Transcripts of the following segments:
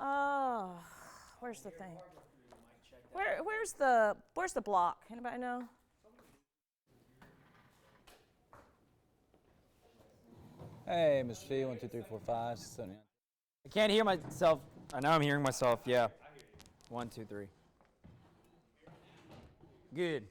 Oh, where's the thing? Where's the block? Anybody know? Hey, Mr. Fee, 1, 2, 3, 4, 5, 6, 7, 8. I can't hear myself. I know I'm hearing myself. Yeah. 1, 2, 3. Good.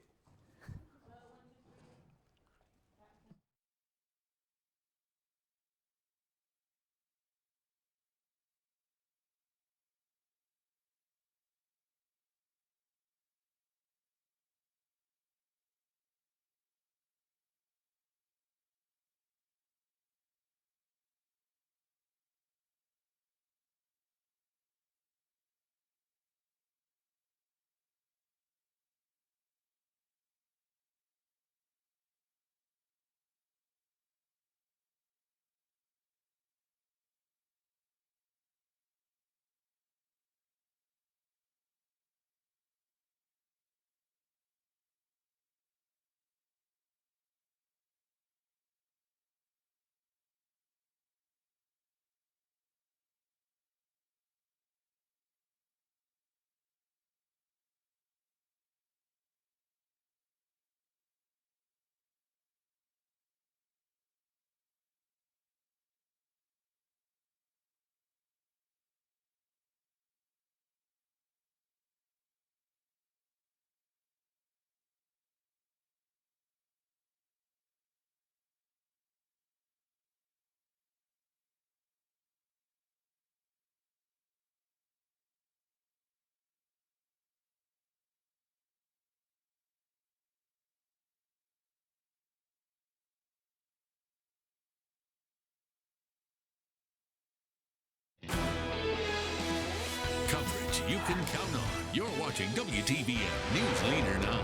Coverage you can count on. You're watching WTVM News Leader 9.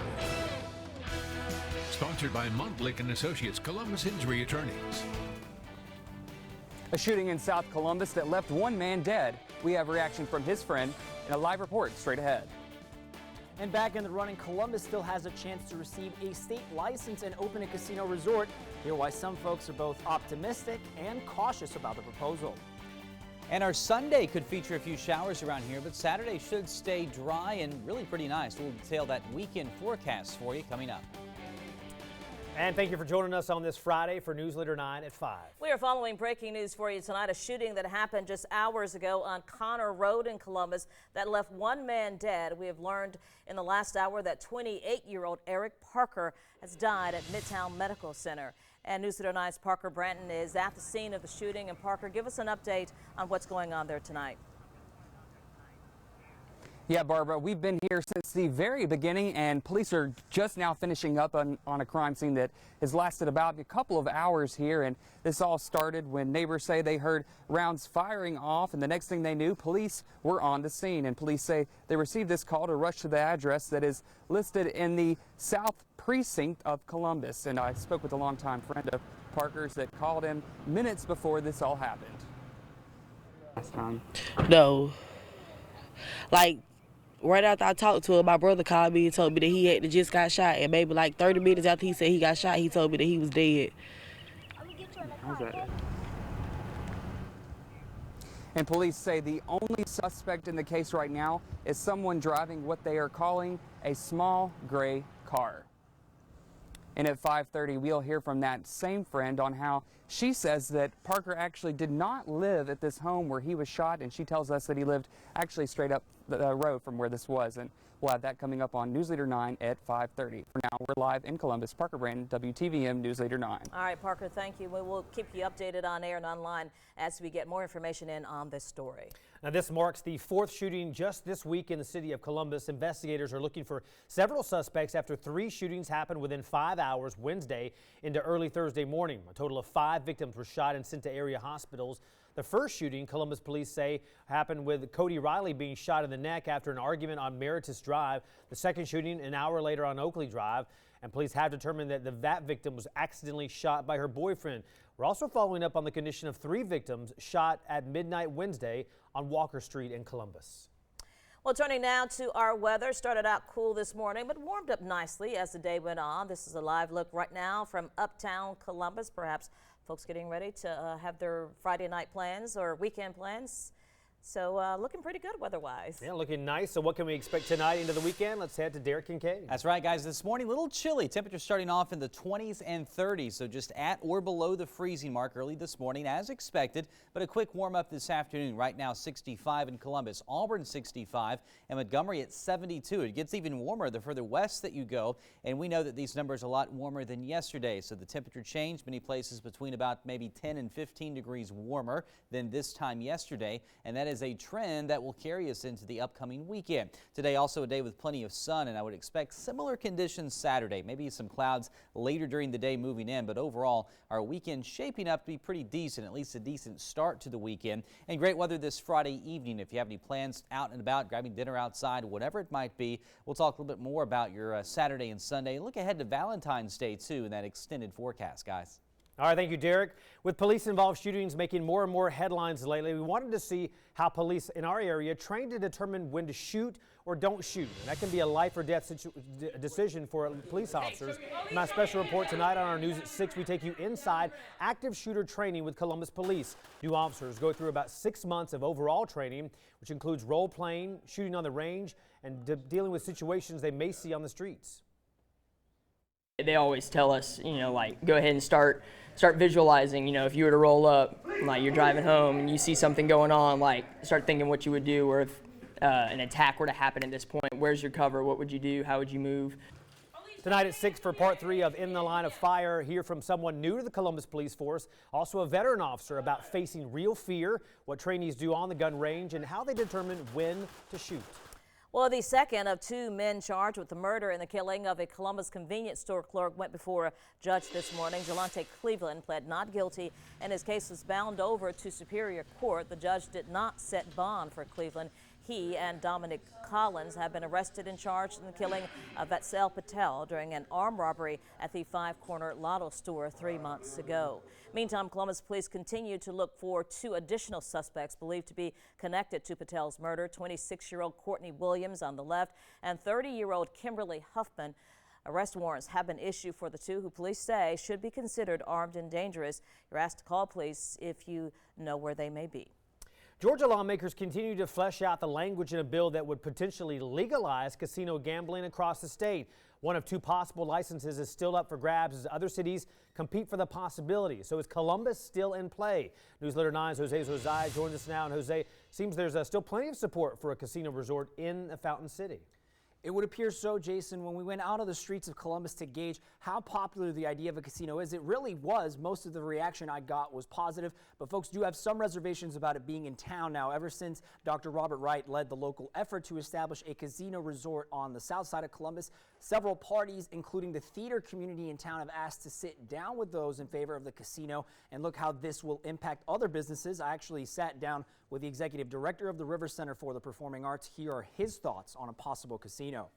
Sponsored by Montblick and Associates, Columbus Injury Attorneys. A shooting in South Columbus that left one man dead. We have reaction from his friend in a live report straight ahead. And back in the running, Columbus still has a chance to receive a state license and open a casino resort. Hear why some folks are both optimistic and cautious about the proposal. And our Sunday could feature a few showers around here, but Saturday should stay dry and really pretty nice. We'll detail that weekend forecast for you coming up. And thank you for joining us on this Friday for News Leader 9 at 5. We are following breaking news for you tonight. A shooting that happened just hours ago on Connor Road in Columbus that left one man dead. We have learned in the last hour that 28-year-old Eric Parker has died at Midtown Medical Center. And News Leader 9's Parker Branton is at the scene of the shooting. And Parker, give us an update on what's going on there tonight. Yeah, Barbara, we've been here since the very beginning, and police are just now finishing up on a crime scene that has lasted about a couple of hours here. And this all started when neighbors say they heard rounds firing off, and the next thing they knew, police were on the scene. And police say they received this call to rush to the address that is listed in the South Precinct of Columbus. And I spoke with a longtime friend of Parker's that called him minutes before this all happened. Last time. No. Like, right after I talked to him, my brother called me and told me that he had just got shot. And maybe like 30 minutes after he said he got shot, he told me that he was dead. How's that? And police say the only suspect in the case right now is someone driving what they are calling a small gray car. And at 5:30, we'll hear from that same friend on how she says that Parker actually did not live at this home where he was shot, and she tells us that he lived actually straight up the road from where this was. And we'll have that coming up on News Leader 9 at 5:30. For now, we're live in Columbus. Parker Branton, WTVM News Leader 9. All right, Parker, thank you. We will keep you updated on air and online as we get more information in on this story. Now, this marks the fourth shooting just this week in the city of Columbus. Investigators are looking for several suspects after 3 shootings happened within 5 hours Wednesday into early Thursday morning. A total of 5 victims were shot and sent to area hospitals. The first shooting, Columbus police say, happened with Cody Riley being shot in the neck after an argument on Meritus Drive. The second shooting an hour later on Oakley Drive. And police have determined that that victim was accidentally shot by her boyfriend. We're also following up on the condition of 3 victims shot at midnight Wednesday on Walker Street in Columbus. Well, turning now to our weather. Started out cool this morning, but warmed up nicely as the day went on. This is a live look right now from uptown Columbus. Perhaps folks getting ready to have their Friday night plans or weekend plans. So looking pretty good weather-wise. Yeah, looking nice. So what can we expect tonight into the weekend? Let's head to Derek Kincaid. That's right, guys. This morning, a little chilly. Temperatures starting off in the 20s and 30s, so just at or below the freezing mark early this morning as expected. But a quick warm-up this afternoon. Right now, 65 in Columbus, Auburn 65, and Montgomery at 72. It gets even warmer the further west that you go, and we know that these numbers are a lot warmer than yesterday. So the temperature changed many places between about maybe 10 and 15 degrees warmer than this time yesterday, and that is a trend that will carry us into the upcoming weekend. Today also a day with plenty of sun, and I would expect similar conditions Saturday. Maybe some clouds later during the day moving in, but overall our weekend shaping up to be pretty decent, at least a decent start to the weekend. And great weather this Friday evening. If you have any plans out and about, grabbing dinner outside, whatever it might be, we'll talk a little bit more about your Saturday and Sunday. Look ahead to Valentine's Day too in that extended forecast, guys. All right, thank you, Derek. With police-involved shootings making more and more headlines lately, we wanted to see how police in our area train to determine when to shoot or don't shoot. And that can be a life or death decision for police officers. In my special report tonight on our News at 6, we take you inside active shooter training with Columbus Police. New officers go through about 6 months of overall training, which includes role-playing, shooting on the range, and dealing with situations they may see on the streets. They always tell us, like, go ahead and start visualizing. If you were to roll up, like you're driving home and you see something going on, like start thinking what you would do, or if an attack were to happen at this point, where's your cover? What would you do? How would you move? Tonight at 6 for part 3 of In the Line of Fire, hear from someone new to the Columbus Police Force, also a veteran officer, about facing real fear, what trainees do on the gun range, and how they determine when to shoot. Well, the second of 2 men charged with the murder and the killing of a Columbus convenience store clerk went before a judge this morning. Jelante Cleveland pled not guilty, and his case was bound over to Superior Court. The judge did not set bond for Cleveland. He and Dominic Collins have been arrested and charged in the killing of Vatsal Patel during an armed robbery at the Five Corner Lotto store 3 months ago. Meantime, Columbus police continue to look for 2 additional suspects believed to be connected to Patel's murder: 26-year-old Courtney Williams on the left and 30-year-old Kimberly Huffman. Arrest warrants have been issued for the 2 who police say should be considered armed and dangerous. You're asked to call police if you know where they may be. Georgia lawmakers continue to flesh out the language in a bill that would potentially legalize casino gambling across the state. One of 2 possible licenses is still up for grabs as other cities compete for the possibility. So is Columbus still in play? Newsletter 9's Jose Zozai joins us now. And Jose, seems there's still plenty of support for a casino resort in the Fountain City. It would appear so, Jason. When we went out of the streets of Columbus to gauge how popular the idea of a casino is, it really was. Most of the reaction I got was positive, but folks do have some reservations about it being in town now. Ever since Dr. Robert Wright led the local effort to establish a casino resort on the south side of Columbus, several parties, including the theater community in town, have asked to sit down with those in favor of the casino and look how this will impact other businesses. I actually sat down with the executive director of the River Center for the Performing Arts. Here are his thoughts on a possible casino.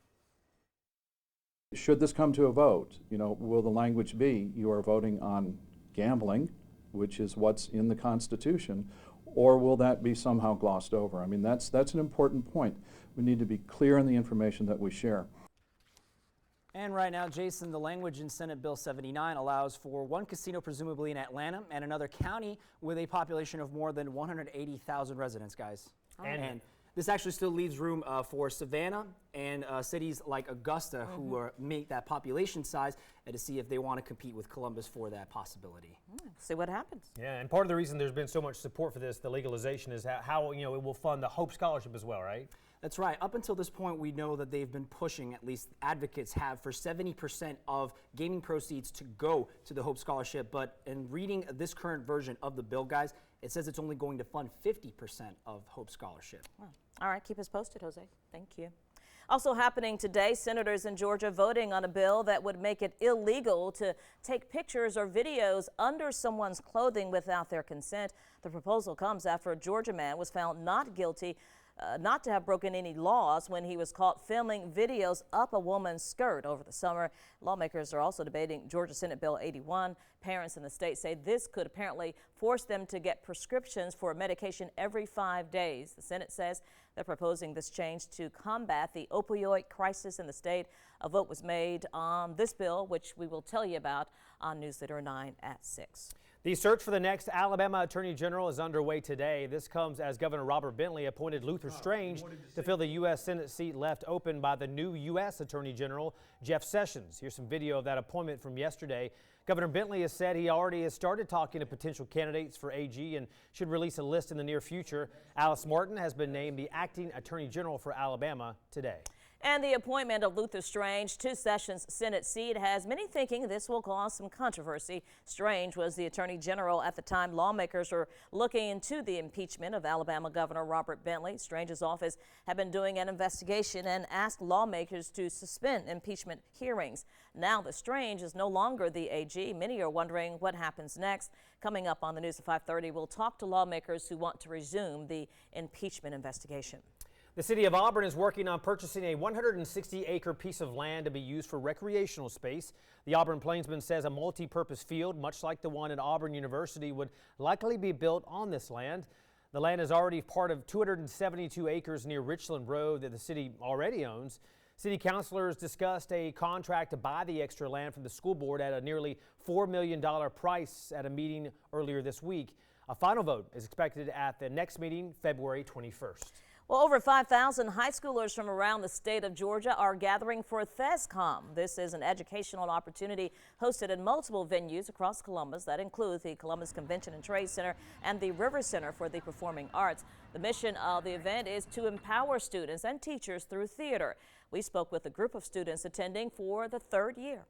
Should this come to a vote, will the language be you are voting on gambling, which is what's in the Constitution, or will that be somehow glossed over? I mean, that's an important point. We need to be clear in the information that we share. And right now, Jason, the language in Senate Bill 79 allows for 1 casino, presumably in Atlanta, and another county with a population of more than 180,000 residents, guys. And this actually still leaves room for Savannah and cities like Augusta who meet that population size, and to see if they want to compete with Columbus for that possibility. See what happens. Yeah, and part of the reason there's been so much support for this, the legalization, is how it will fund the Hope Scholarship as well, right? That's right. Up until this point, we know that they've been pushing, at least advocates have, for 70% of gaming proceeds to go to the Hope Scholarship. But in reading this current version of the bill, guys, it says it's only going to fund 50% of Hope Scholarship. Well, all right, keep us posted, Jose. Thank you. Also happening today, senators in Georgia voting on a bill that would make it illegal to take pictures or videos under someone's clothing without their consent. The proposal comes after a Georgia man was found not guilty not to have broken any laws when he was caught filming videos up a woman's skirt over the summer. Lawmakers are also debating Georgia Senate Bill 81. Parents in the state say this could apparently force them to get prescriptions for medication every 5 days. The Senate says they're proposing this change to combat the opioid crisis in the state. A vote was made on this bill, which we will tell you about on Newsletter 9 at 6. The search for the next Alabama Attorney General is underway today. This comes as Governor Robert Bentley appointed Luther Strange to fill the U.S. Senate seat left open by the new U.S. Attorney General, Jeff Sessions. Here's some video of that appointment from yesterday. Governor Bentley has said he already has started talking to potential candidates for AG and should release a list in the near future. Alice Martin has been named the acting Attorney General for Alabama today. And the appointment of Luther Strange to Sessions' Senate seat has many thinking this will cause some controversy. Strange was the Attorney General at the time lawmakers were looking into the impeachment of Alabama Governor Robert Bentley. Strange's office had been doing an investigation and asked lawmakers to suspend impeachment hearings. Now that Strange is no longer the AG, many are wondering what happens next. Coming up on the news at 5:30, we'll talk to lawmakers who want to resume the impeachment investigation. The city of Auburn is working on purchasing a 160-acre piece of land to be used for recreational space. The Auburn Plainsman says a multi-purpose field, much like the one at Auburn University, would likely be built on this land. The land is already part of 272 acres near Richland Road that the city already owns. City councilors discussed a contract to buy the extra land from the school board at a nearly $4 million price at a meeting earlier this week. A final vote is expected at the next meeting, February 21st. Well, over 5,000 high schoolers from around the state of Georgia are gathering for THESCOM. This is an educational opportunity hosted in multiple venues across Columbus that include the Columbus Convention and Trade Center and the River Center for the Performing Arts. The mission of the event is to empower students and teachers through theater. We spoke with a group of students attending for the third year.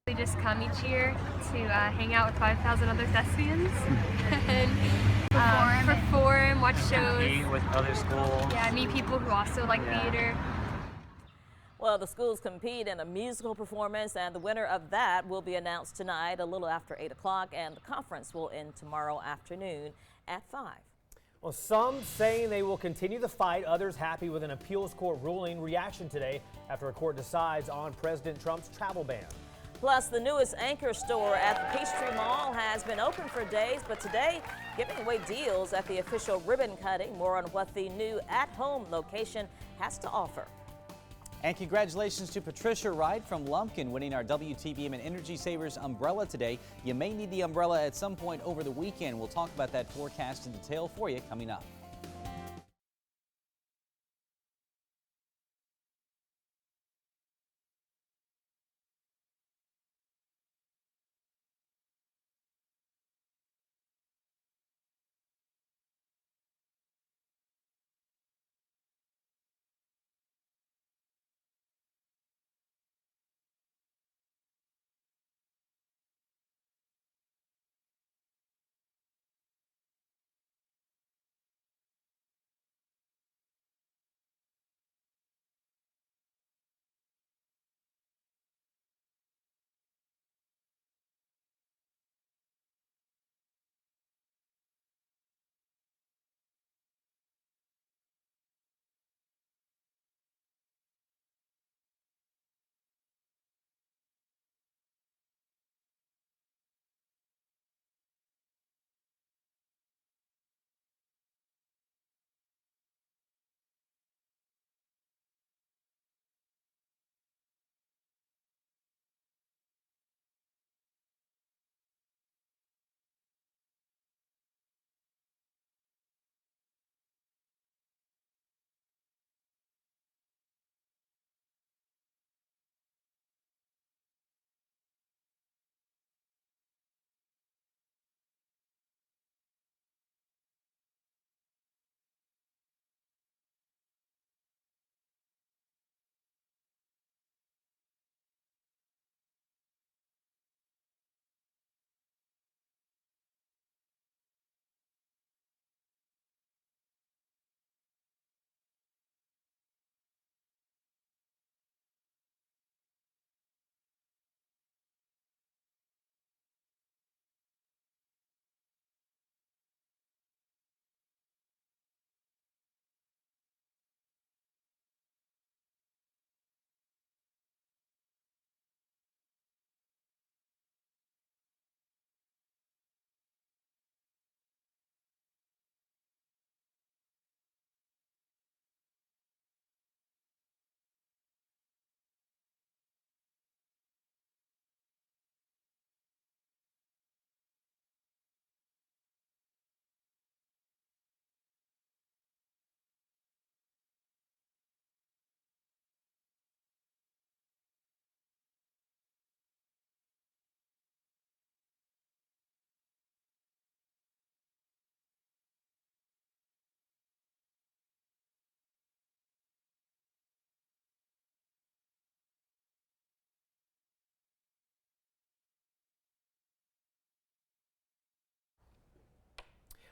We just come each year to hang out with 5,000 other thespians and perform, watch shows. Meet with other schools. Yeah, meet people who also like theater. Well, the schools compete in a musical performance, and the winner of that will be announced tonight a little after 8 o'clock, and the conference will end tomorrow afternoon at 5. Well, some saying they will continue the fight, others happy with an appeals court ruling. Reaction today after a court decides on President Trump's travel ban. Plus, the newest anchor store at the Peachtree Mall has been open for days, but today giving away deals at the official ribbon cutting. More on what the new at-home location has to offer. And congratulations to Patricia Wright from Lumpkin winning our WTVM and Energy Savers umbrella today. You may need the umbrella at some point over the weekend. We'll talk about that forecast in detail for you coming up.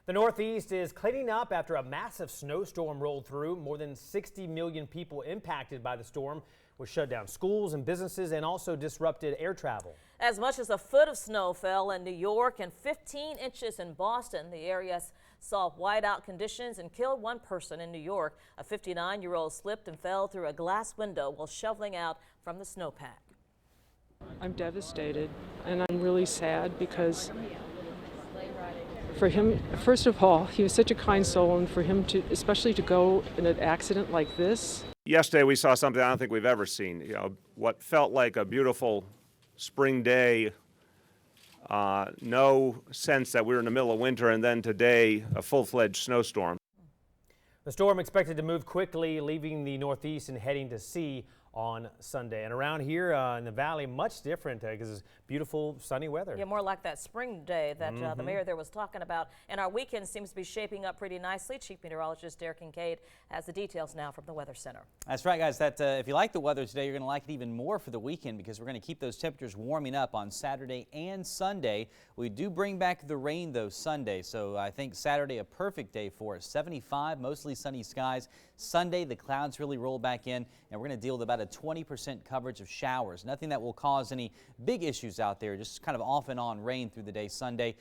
The Northeast is cleaning up after a massive snowstorm rolled through. More than 60 million people impacted by the storm, which shut down schools and businesses and also disrupted air travel. As much as a foot of snow fell in New York and 15 inches in Boston. The area saw whiteout conditions and killed one person in New York. A 59-year-old slipped and fell through a glass window while shoveling out from the snowpack. I'm devastated and I'm really sad because for him, first of all, he was such a kind soul, and for him to, especially to go in an accident like this. Yesterday we saw something I don't think we've ever seen. You know, what felt like a beautiful spring day, no sense that we were in the middle of winter, and then today a full-fledged snowstorm. The storm expected to move quickly, leaving the Northeast and heading to sea on Sunday. And around here in the valley, much different because it's beautiful sunny weather. Yeah, more like that spring day that the mayor there was talking about. And our weekend seems to be shaping up pretty nicely. Chief Meteorologist Derek Kincaid has the details now from the Weather Center. That's right, guys. That if you like the weather today, you're going to like it even more for the weekend because we're going to keep those temperatures warming up on Saturday and Sunday. We do bring back the rain, though, Sunday. So I think Saturday, a perfect day for us. 75, mostly sunny skies. Sunday, the clouds really roll back in, and we're going to deal with about a 20% coverage of showers. Nothing that will cause any big issues out there, just kind of off and on rain through the day Sunday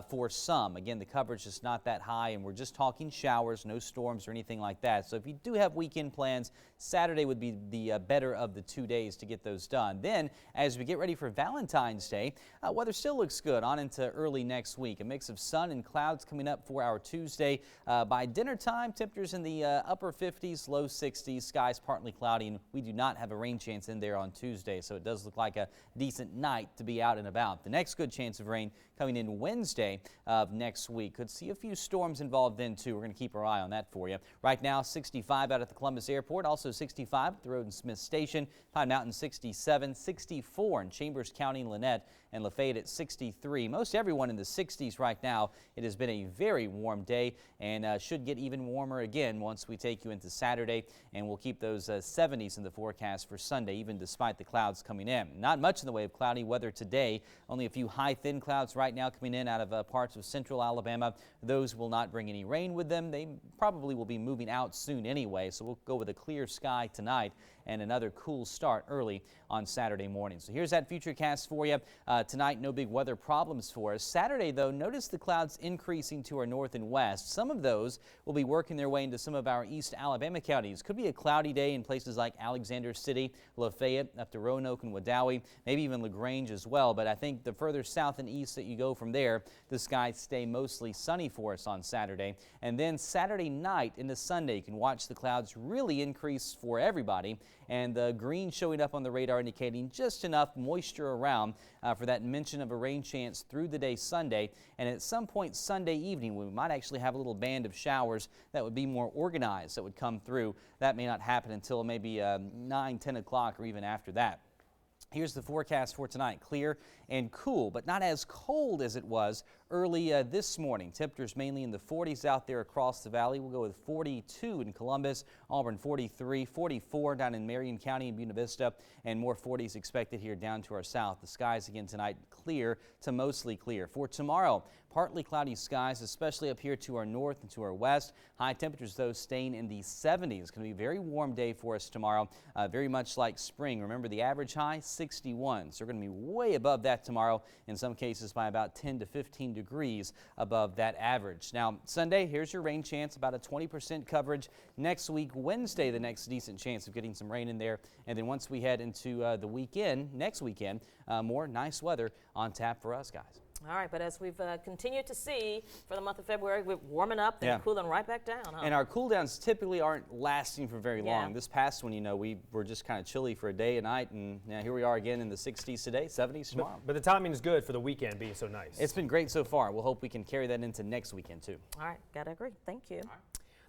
for some. Again, the coverage is not that high, and we're just talking showers, no storms or anything like that. So if you do have weekend plans, Saturday would be the better of the 2 days to get those done. Then, as we get ready for Valentine's Day, weather still looks good on into early next week. A mix of sun and clouds coming up for our Tuesday. By dinner time, temperatures in the upper 50s, low 60s, skies partly cloudy, and we do not have a rain chance in there on Tuesday, so it does look like a decent night to be out and about. The next good chance of rain coming in Wednesday of next week. Could see a few storms involved then too. We're going to keep our eye on that for you. Right now, 65 out at the Columbus Airport, also 65 at the Road and Smith Station, Pine Mountain 67, 64 in Chambers County, Lynette, and Lafayette at 63. Most everyone in the 60s right now. It has been a very warm day and should get even warmer again once we take you into Saturday, and we'll keep those 70s in the forecast for Sunday, even despite the clouds coming in. Not much in the way of cloudy weather today. Only a few high, thin clouds right now coming in out of parts of central Alabama. Those will not bring any rain with them. They probably will be moving out soon anyway, so we'll go with a clear sky tonight and another cool start early on Saturday morning. So here's that futurecast for you. Tonight, no big weather problems for us. Saturday, though, notice the clouds increasing to our north and west. Some of those will be working their way into some of our east Alabama counties. Could be a cloudy day in places like Alexander City, Lafayette, up to Roanoke and Wadowee, maybe even LaGrange as well. But I think the further south and east that you go from there, the skies stay mostly sunny for us on Saturday. And then Saturday night into Sunday, you can watch the clouds really increase for everybody, and the green showing up on the radar indicating just enough moisture around for that mention of a rain chance through the day Sunday. And at some point Sunday evening, we might actually have a little band of showers that would be more organized that would come through. That may not happen until maybe 9, 10 o'clock or even after that. Here's the forecast for tonight. Clear and cool, but not as cold as it was early this morning. Temperatures mainly in the 40s out there across the valley. We'll go with 42 in Columbus, Auburn 43, 44 down in Marion County and Buena Vista, and more 40s expected here down to our south. The skies again tonight clear to mostly clear. For tomorrow, partly cloudy skies, especially up here to our north and to our west. High temperatures, though, staying in the 70s. It's going to be a very warm day for us tomorrow, very much like spring. Remember, the average high, 61. So we're going to be way above that tomorrow, in some cases by about 10 to 15 degrees above that average. Now, Sunday, here's your rain chance, about a 20% coverage. Next week, Wednesday, the next decent chance of getting some rain in there. And then once we head into the weekend, next weekend, more nice weather on tap for us, guys. All right, but as we've continued to see for the month of February, we're warming up and cooling right back down. Huh? And our cool downs typically aren't lasting for very long. This past one, you know, we were just kind of chilly for a day and night, and now here we are again in the 60s today, 70s tomorrow. But the timing is good for the weekend being so nice. It's been great so far. We'll hope we can carry that into next weekend, too. All right, gotta agree. Thank you.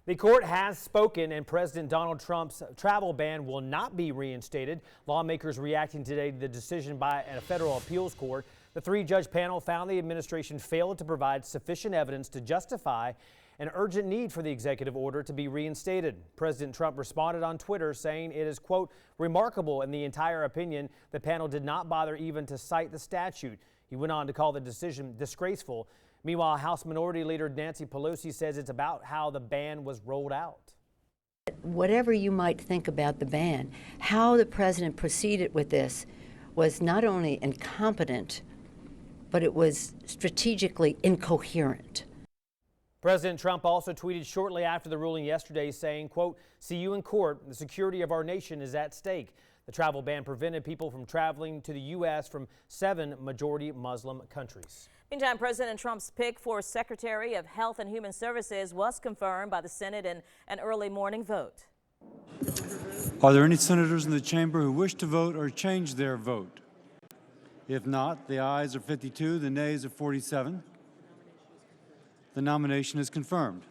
The court has spoken, and President Donald Trump's travel ban will not be reinstated. Lawmakers reacting today to the decision by a federal appeals court. The three-judge panel found the administration failed to provide sufficient evidence to justify an urgent need for the executive order to be reinstated. President Trump responded on Twitter saying it is, quote, remarkable in the entire opinion the panel did not bother even to cite the statute. He went on to call the decision disgraceful. Meanwhile, House Minority Leader Nancy Pelosi says it's about how the ban was rolled out. Whatever you might think about the ban, how the president proceeded with this was not only incompetent, but it was strategically incoherent. President Trump also tweeted shortly after the ruling yesterday saying, quote, "See you in court. The security of our nation is at stake." The travel ban prevented people from traveling to the U.S. from 7 majority Muslim countries. Meantime, President Trump's pick for Secretary of Health and Human Services was confirmed by the Senate in an early morning vote. Are there any senators in the chamber who wish to vote or change their vote? If not, the ayes are 52, the nays are 47. The nomination is confirmed.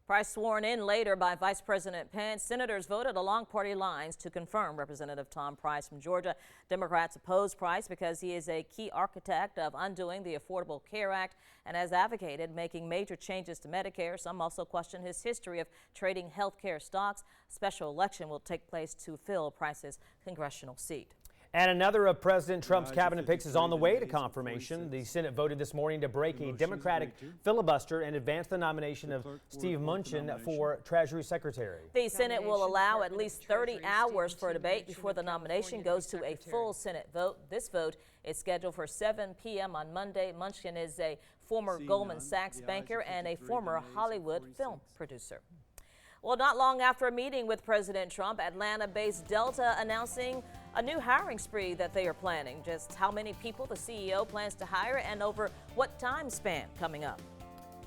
Price sworn in later by Vice President Pence. Senators voted along party lines to confirm Representative Tom Price from Georgia. Democrats oppose Price because he is a key architect of undoing the Affordable Care Act and has advocated making major changes to Medicare. Some also question his history of trading health care stocks. A special election will take place to fill Price's congressional seat. And another of President Trump's cabinet picks is on the way to confirmation. The Senate voted this morning to break a Democratic filibuster and advance the nomination of Steve Mnuchin for Treasury Secretary. The Senate will allow at least 30 hours for a debate before the nomination goes to a full Senate vote. This vote is scheduled for 7 p.m. on Monday. Mnuchin is a former Goldman Sachs banker and a former Hollywood film producer. Well, not long after a meeting with President Trump, Atlanta-based Delta announcing a new hiring spree that they are planning. Just how many people the CEO plans to hire and over what time span coming up.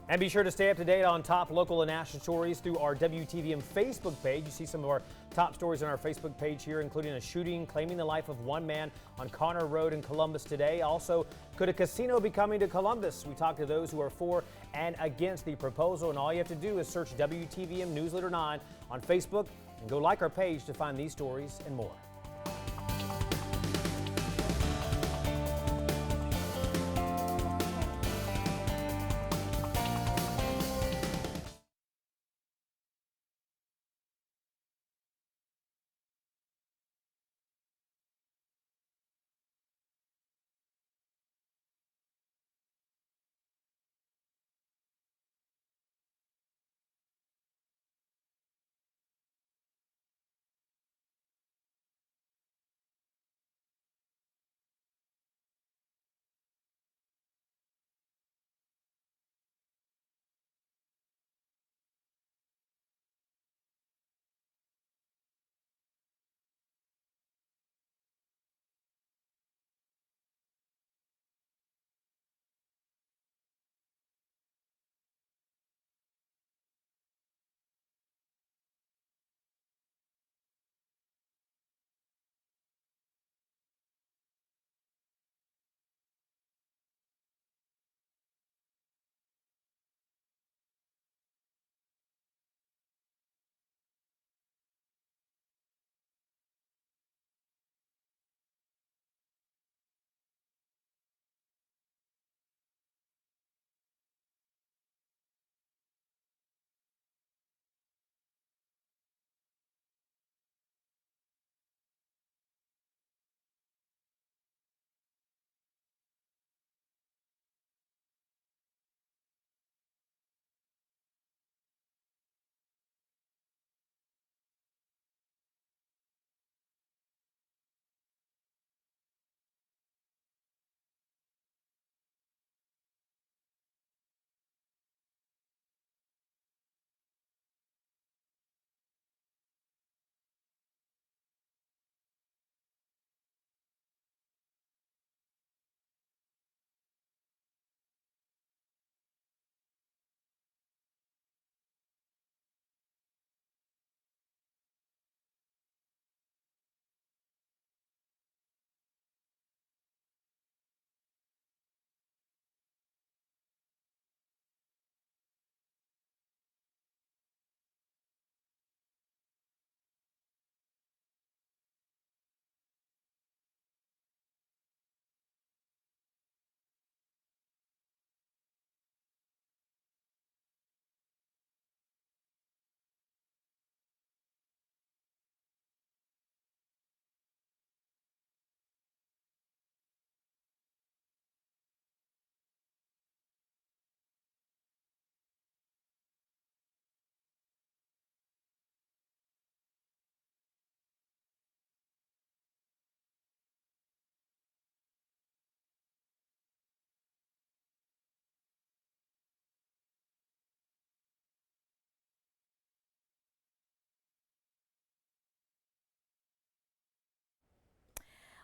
And be sure to stay up to date on top local and national stories through our WTVM Facebook page. You see some of our top stories on our Facebook page here, including a shooting claiming the life of one man on Connor Road in Columbus today. Also, could a casino be coming to Columbus? We talked to those who are for and against the proposal, and all you have to do is search WTVM News Leader 9 on Facebook and go like our page to find these stories and more.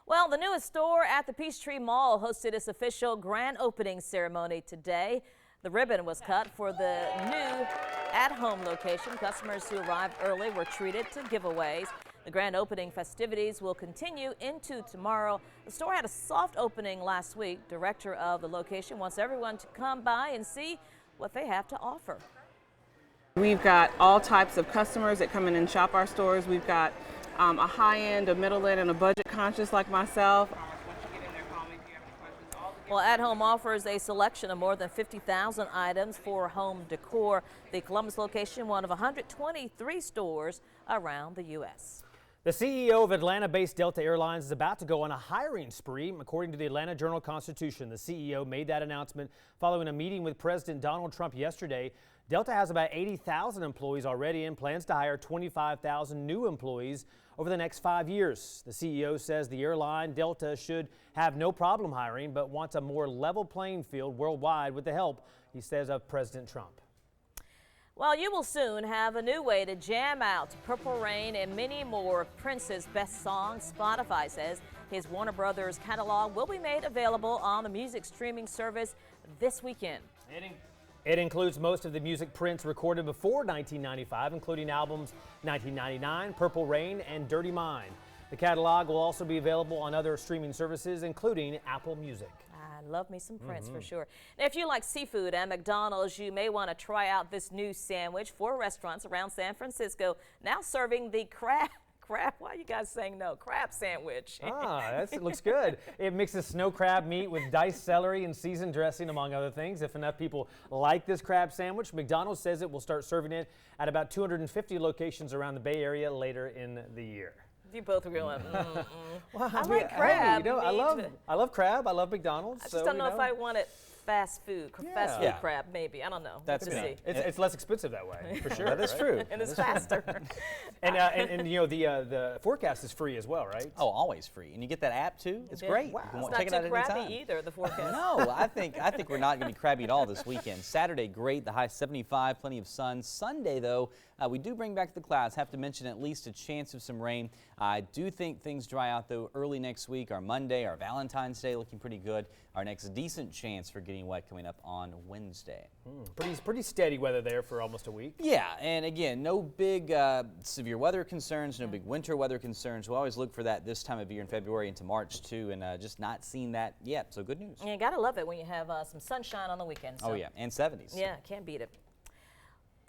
Well, the newest store at the Peachtree Mall hosted its official grand opening ceremony today. The ribbon was cut for the new at-home location. Customers who arrived early were treated to giveaways. The grand opening festivities will continue into tomorrow. The store had a soft opening last week. Director of the location wants everyone to come by and see what they have to offer. We've got all types of customers that come in and shop our stores. We've got a high-end, a middle-end, and a budget-conscious like myself. Well, At Home offers a selection of more than 50,000 items for home decor. The Columbus location, one of 123 stores around the U.S. The CEO of Atlanta-based Delta Airlines is about to go on a hiring spree. According to the Atlanta Journal-Constitution, the CEO made that announcement following a meeting with President Donald Trump yesterday. Delta has about 80,000 employees already and plans to hire 25,000 new employees over the next 5 years. The CEO says the airline, Delta, should have no problem hiring, but wants a more level playing field worldwide with the help, he says, of President Trump. Well, you will soon have a new way to jam out to Purple Rain and many more of Prince's best songs. Spotify says his Warner Brothers catalog will be made available on the music streaming service this weekend. It includes most of the music Prince recorded before 1995, including albums 1999, Purple Rain, and Dirty Mind. The catalog will also be available on other streaming services, including Apple Music. I love me some Prince for sure. Now, if you like seafood at McDonald's, you may want to try out this new sandwich. 4 restaurants around San Francisco now serving the crab. Why are you guys saying no? Crab sandwich. It looks good. It mixes snow crab meat with diced celery and seasoned dressing, among other things. If enough people like this crab sandwich, McDonald's says it will start serving it at about 250 locations around the Bay Area later in the year. You both are going, Well, I like crab. Hey, I love crab. I love McDonald's. I just don't know if I want it fast food crab, maybe. I don't know. That's good. It's less expensive that way, for sure. That is true. And it's faster. and you know, the forecast is free as well, right? Oh, always free. And you get that app too. It's great. Wow. You can It's check not it too out crabby anytime. either, the forecast. No, I think we're not going to be crabby at all this weekend. Saturday, great. The high 75, plenty of sun. Sunday, though, we do bring back the clouds. Have to mention at least a chance of some rain. I do think things dry out, though, early next week. Our Monday, our Valentine's Day looking pretty good. Our next decent chance for getting wet coming up on Wednesday. Pretty steady weather there for almost a week. Yeah, and again, no big severe weather concerns, no big winter weather concerns. We always look for that this time of year in February into March, too, and just not seeing that yet, so good news. You gotta love it when you have some sunshine on the weekend. So. Oh, yeah, and 70s. Yeah, can't beat it.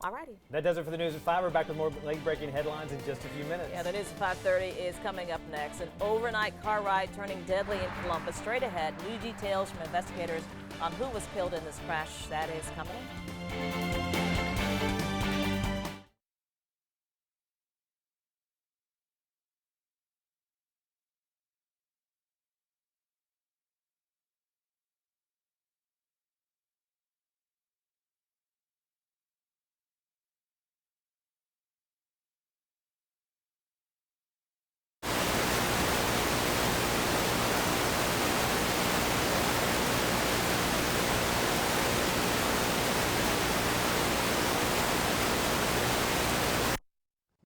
Alrighty. That does it for the news at 5. We're back with more late-breaking headlines in just a few minutes. Yeah, the news at 5:30 is coming up next. An overnight car ride turning deadly in Columbus. Straight ahead, new details from investigators on who was killed in this crash. That is coming up.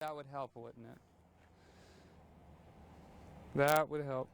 That would help, wouldn't it? That would help.